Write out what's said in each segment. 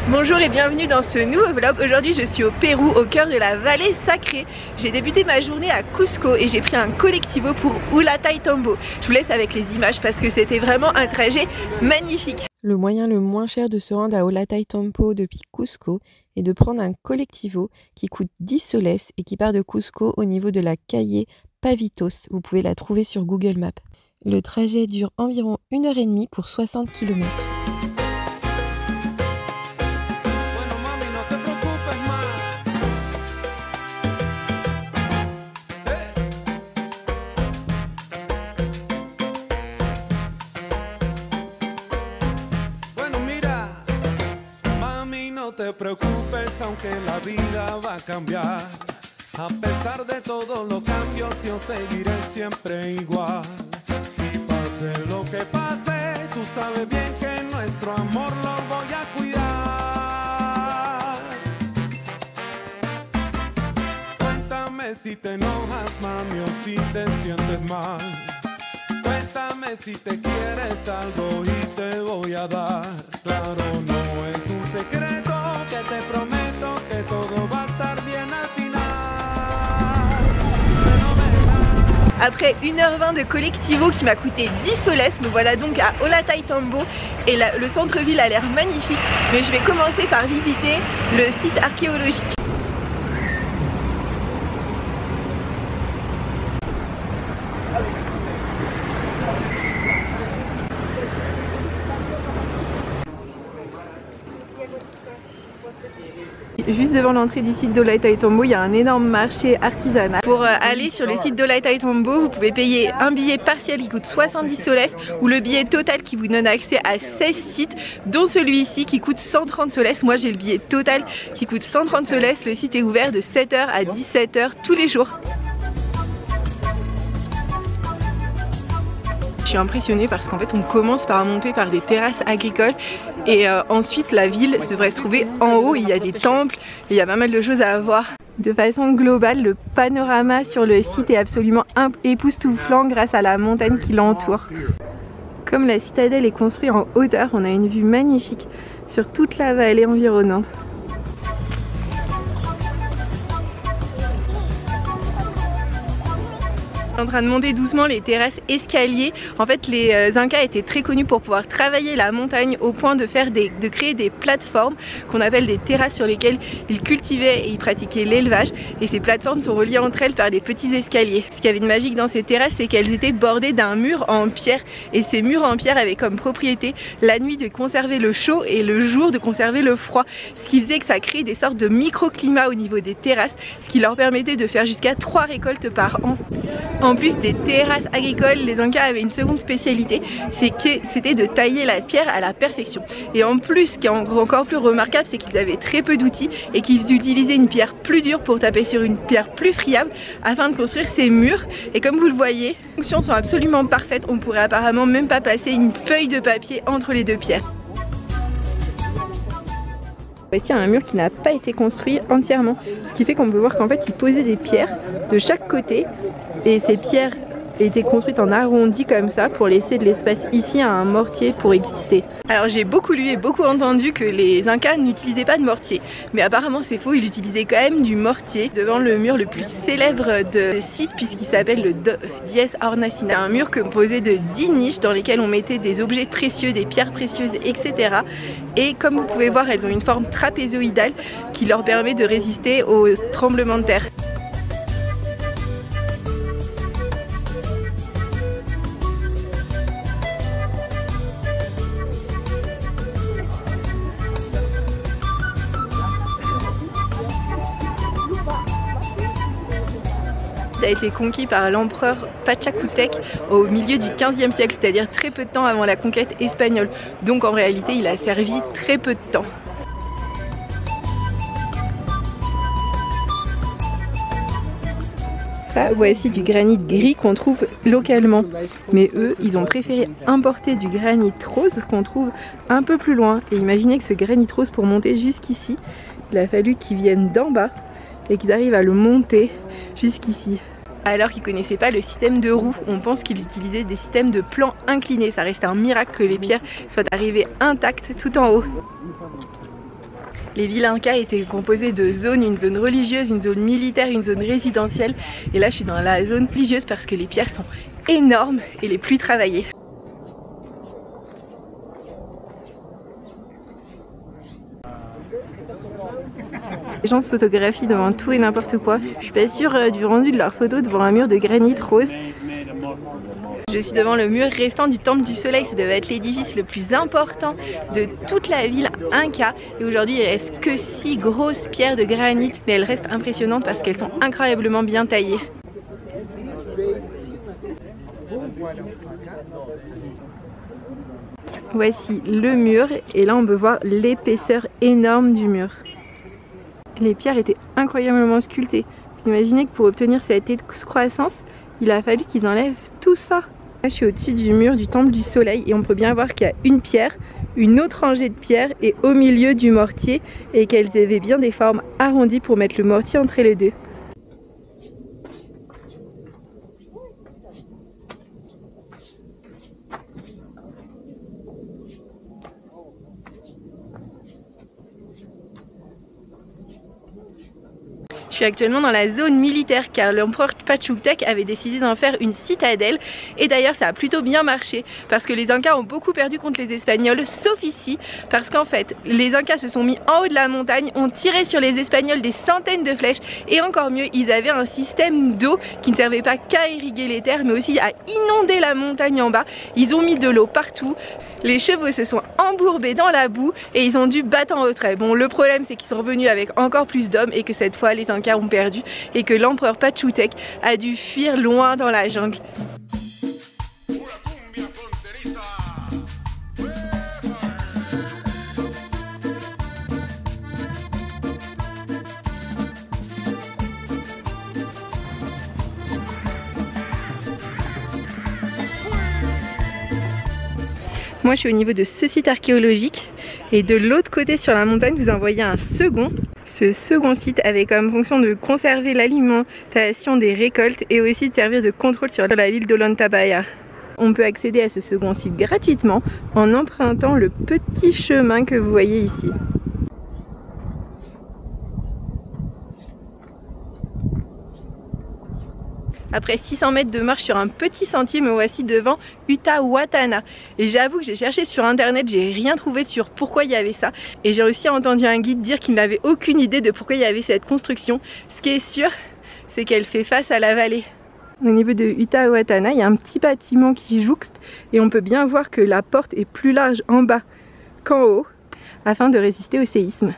Bonjour et bienvenue dans ce nouveau vlog. Aujourd'hui je suis au Pérou, au cœur de la vallée sacrée. J'ai débuté ma journée à Cusco et j'ai pris un collectivo pour Ollantaytambo. Je vous laisse avec les images parce que c'était vraiment un trajet magnifique. Le moyen le moins cher de se rendre à Ollantaytambo depuis Cusco est de prendre un collectivo qui coûte 10 soles et qui part de Cusco au niveau de la calle Pavitos. Vous pouvez la trouver sur Google Maps. Le trajet dure environ 1h30 pour 60 km. No te preocupes, aunque la vida va a cambiar. A pesar de todos los cambios, yo seguiré siempre igual. Y pase lo que pase, tú sabes bien que nuestro amor lo voy a cuidar. Cuéntame si te enojas, mami, o si te sientes mal. Cuéntame si te quieres algo y te voy a dar. Claro, no es un secreto que te prometo que todo va a estar bien al final. Fenomenal. Après 1h20 de collectivo qui m'a coûté 10 soles, nous voilà donc à Ollantaytambo et le centre-ville a l'air magnifique. Mais je vais commencer par visiter le site archéologique. Juste devant l'entrée du site d'Ollantaytambo, il y a un énorme marché artisanal. Pour aller sur le site d'Ollantaytambo, vous pouvez payer un billet partiel qui coûte 70 soles ou le billet total qui vous donne accès à 16 sites, dont celui-ci qui coûte 130 soles. Moi j'ai le billet total qui coûte 130 soles. Le site est ouvert de 7h à 17h tous les jours. Je suis impressionnée parce qu'en fait on commence par monter par des terrasses agricoles et ensuite la ville devrait se trouver en haut. Il y a des temples, il y a pas mal de choses à voir. De façon globale, le panorama sur le site est absolument époustouflant grâce à la montagne qui l'entoure. Comme la citadelle est construite en hauteur, on a une vue magnifique sur toute la vallée environnante. En train de monter doucement les terrasses escaliers. En fait les Incas étaient très connus pour pouvoir travailler la montagne au point de créer des plateformes qu'on appelle des terrasses sur lesquelles ils cultivaient et ils pratiquaient l'élevage, et ces plateformes sont reliées entre elles par des petits escaliers. Ce qu'il y avait de magique dans ces terrasses, c'est qu'elles étaient bordées d'un mur en pierre, et ces murs en pierre avaient comme propriété la nuit de conserver le chaud et le jour de conserver le froid, ce qui faisait que ça créait des sortes de microclimats au niveau des terrasses, ce qui leur permettait de faire jusqu'à 3 récoltes par an. En plus des terrasses agricoles, les Incas avaient une seconde spécialité, c'était de tailler la pierre à la perfection. Et en plus, ce qui est encore plus remarquable, c'est qu'ils avaient très peu d'outils et qu'ils utilisaient une pierre plus dure pour taper sur une pierre plus friable afin de construire ces murs. Et comme vous le voyez, les fonctions sont absolument parfaites, on pourrait apparemment même pas passer une feuille de papier entre les deux pierres. Ici, il y a un mur qui n'a pas été construit entièrement, ce qui fait qu'on peut voir qu'en fait, ils posaient des pierres de chaque côté et ces pierres étaient construites en arrondi comme ça pour laisser de l'espace ici à un mortier pour exister. Alors j'ai beaucoup lu et beaucoup entendu que les Incas n'utilisaient pas de mortier, mais apparemment c'est faux, ils utilisaient quand même du mortier devant le mur le plus célèbre de site puisqu'il s'appelle le Diez Hornacina, un mur composé de 10 niches dans lesquelles on mettait des objets précieux, des pierres précieuses, etc. Et comme vous pouvez voir, elles ont une forme trapézoïdale qui leur permet de résister aux tremblements de terre. Ça a été conquis par l'empereur Pachacútec au milieu du 15e siècle, c'est-à-dire très peu de temps avant la conquête espagnole. Donc en réalité, il a servi très peu de temps. Ça, voici du granit gris qu'on trouve localement. Mais eux, ils ont préféré importer du granit rose qu'on trouve un peu plus loin. Et imaginez que ce granit rose, pour monter jusqu'ici, il a fallu qu'ils viennent d'en bas et qu'ils arrivent à le monter jusqu'ici. Alors qu'ils ne connaissaient pas le système de roues, on pense qu'ils utilisaient des systèmes de plans inclinés. Ça reste un miracle que les pierres soient arrivées intactes tout en haut. Les villes incas étaient composées de zones, une zone religieuse, une zone militaire, une zone résidentielle. Et là je suis dans la zone religieuse parce que les pierres sont énormes et les plus travaillées. Les gens se photographient devant tout et n'importe quoi. Je suis pas sûre du rendu de leurs photos devant un mur de granit rose. Je suis devant le mur restant du Temple du Soleil, ça devait être l'édifice le plus important de toute la ville inca. Et aujourd'hui il reste que 6 grosses pierres de granit, mais elles restent impressionnantes parce qu'elles sont incroyablement bien taillées. Voici le mur et là on peut voir l'épaisseur énorme du mur. Les pierres étaient incroyablement sculptées. Vous imaginez que pour obtenir cette excroissance, il a fallu qu'ils enlèvent tout ça. Là, je suis au-dessus du mur du Temple du Soleil et on peut bien voir qu'il y a une pierre, une autre rangée de pierres et au milieu du mortier et qu'elles avaient bien des formes arrondies pour mettre le mortier entre les deux. Je suis actuellement dans la zone militaire car l'empereur Pachacutec avait décidé d'en faire une citadelle et d'ailleurs ça a plutôt bien marché parce que les Incas ont beaucoup perdu contre les Espagnols sauf ici parce qu'en fait les Incas se sont mis en haut de la montagne, ont tiré sur les Espagnols des centaines de flèches et encore mieux ils avaient un système d'eau qui ne servait pas qu'à irriguer les terres mais aussi à inonder la montagne en bas. Ils ont mis de l'eau partout. Les chevaux se sont embourbés dans la boue et ils ont dû battre en retrait. Bon, le problème c'est qu'ils sont revenus avec encore plus d'hommes et que cette fois les Incas ont perdu et que l'empereur Pachacutec a dû fuir loin dans la jungle. Moi je suis au niveau de ce site archéologique et de l'autre côté sur la montagne vous en voyez un second. Ce second site avait comme fonction de conserver l'alimentation des récoltes et aussi de servir de contrôle sur la ville d'Ollantaytambo. On peut accéder à ce second site gratuitement en empruntant le petit chemin que vous voyez ici. Après 600 mètres de marche sur un petit sentier, me voici devant Utahuatana. Et j'avoue que j'ai cherché sur internet, j'ai rien trouvé sur pourquoi il y avait ça. Et j'ai aussi entendu un guide dire qu'il n'avait aucune idée de pourquoi il y avait cette construction. Ce qui est sûr, c'est qu'elle fait face à la vallée. Au niveau de Utahuatana, il y a un petit bâtiment qui jouxte et on peut bien voir que la porte est plus large en bas qu'en haut afin de résister au séisme.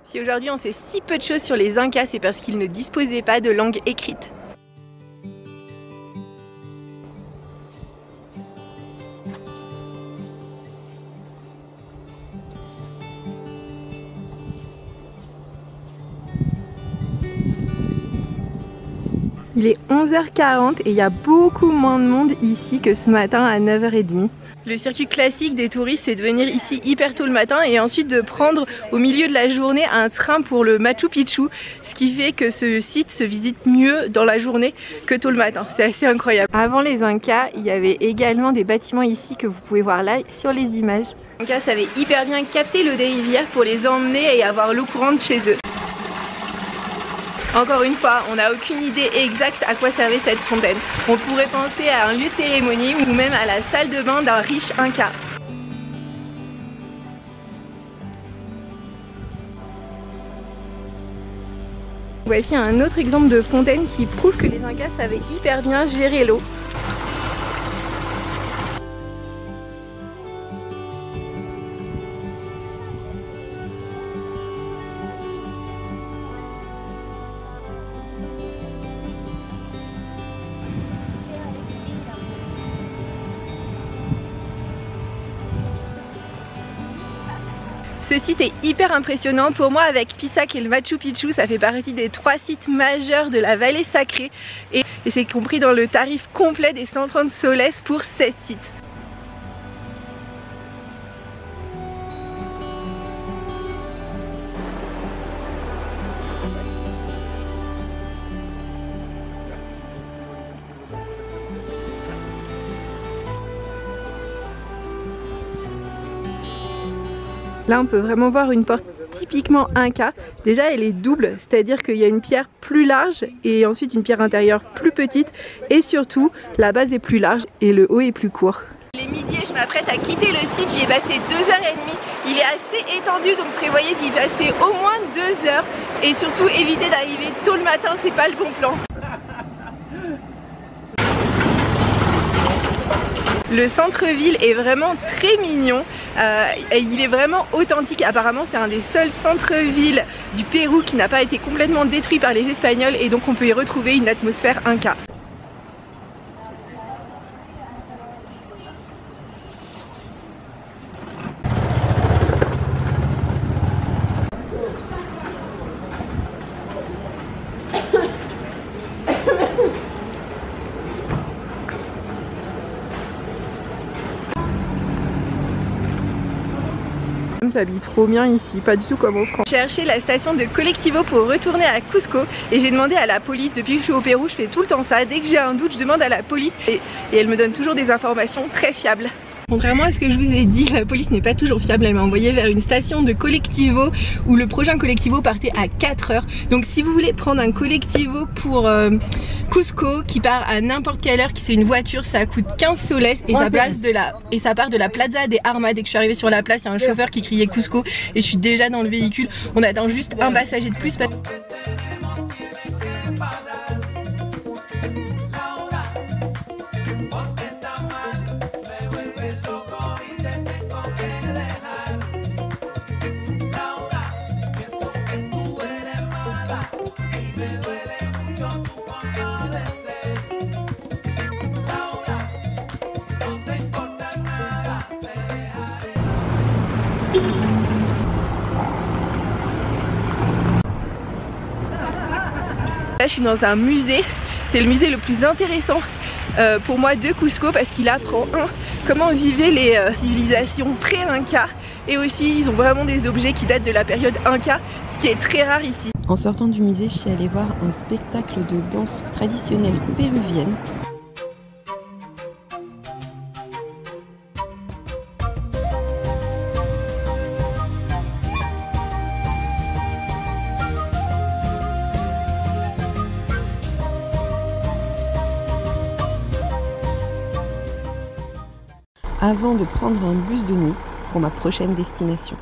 Si aujourd'hui on sait si peu de choses sur les Incas, c'est parce qu'ils ne disposaient pas de langue écrite. Il est 11h40 et il y a beaucoup moins de monde ici que ce matin à 9h30. Le circuit classique des touristes, c'est de venir ici hyper tôt le matin et ensuite de prendre au milieu de la journée un train pour le Machu Picchu, ce qui fait que ce site se visite mieux dans la journée que tôt le matin. C'est assez incroyable. Avant les Incas, il y avait également des bâtiments ici que vous pouvez voir là sur les images. Les Incas savaient hyper bien capter l'eau des rivières pour les emmener et avoir l'eau courante chez eux. Encore une fois, on n'a aucune idée exacte à quoi servait cette fontaine. On pourrait penser à un lieu de cérémonie ou même à la salle de bain d'un riche Inca. Voici un autre exemple de fontaine qui prouve que les Incas savaient hyper bien gérer l'eau. Ce site est hyper impressionnant. Pour moi, avec Pisac et le Machu Picchu, ça fait partie des 3 sites majeurs de la vallée sacrée et c'est compris dans le tarif complet des 130 soles pour 16 sites. Là on peut vraiment voir une porte typiquement Inca. Déjà elle est double, c'est-à-dire qu'il y a une pierre plus large et ensuite une pierre intérieure plus petite et surtout la base est plus large et le haut est plus court. Il est midi et je m'apprête à quitter le site, j'y ai passé 2h30. Il est assez étendu donc prévoyez d'y passer au moins 2 heures et surtout évitez d'arriver tôt le matin, c'est pas le bon plan. Le centre-ville est vraiment très mignon, il est vraiment authentique, apparemment c'est un des seuls centres-villes du Pérou qui n'a pas été complètement détruit par les Espagnols et donc on peut y retrouver une atmosphère Inca. On s'habille trop bien ici, pas du tout comme au France. J'ai cherché la station de Colectivo pour retourner à Cusco et j'ai demandé à la police. Depuis que je suis au Pérou, je fais tout le temps ça. Dès que j'ai un doute, je demande à la police et elle me donne toujours des informations très fiables. Contrairement à ce que je vous ai dit, la police n'est pas toujours fiable. Elle m'a envoyé vers une station de Colectivo où le prochain Colectivo partait à 4 heures. Donc si vous voulez prendre un Colectivo pour Cusco qui part à n'importe quelle heure, qui c'est une voiture, ça coûte 15 soles et ça part de la Plaza des Armas. Dès que je suis arrivée sur la place, il y a un chauffeur qui criait Cusco et je suis déjà dans le véhicule. On attend juste un passager de plus. Là je suis dans un musée, c'est le musée le plus intéressant pour moi de Cusco parce qu'il apprend comment vivaient les civilisations pré-Inca et aussi ils ont vraiment des objets qui datent de la période Inca, ce qui est très rare ici. En sortant du musée, je suis allée voir un spectacle de danse traditionnelle péruvienne. Avant de prendre un bus de nuit pour ma prochaine destination.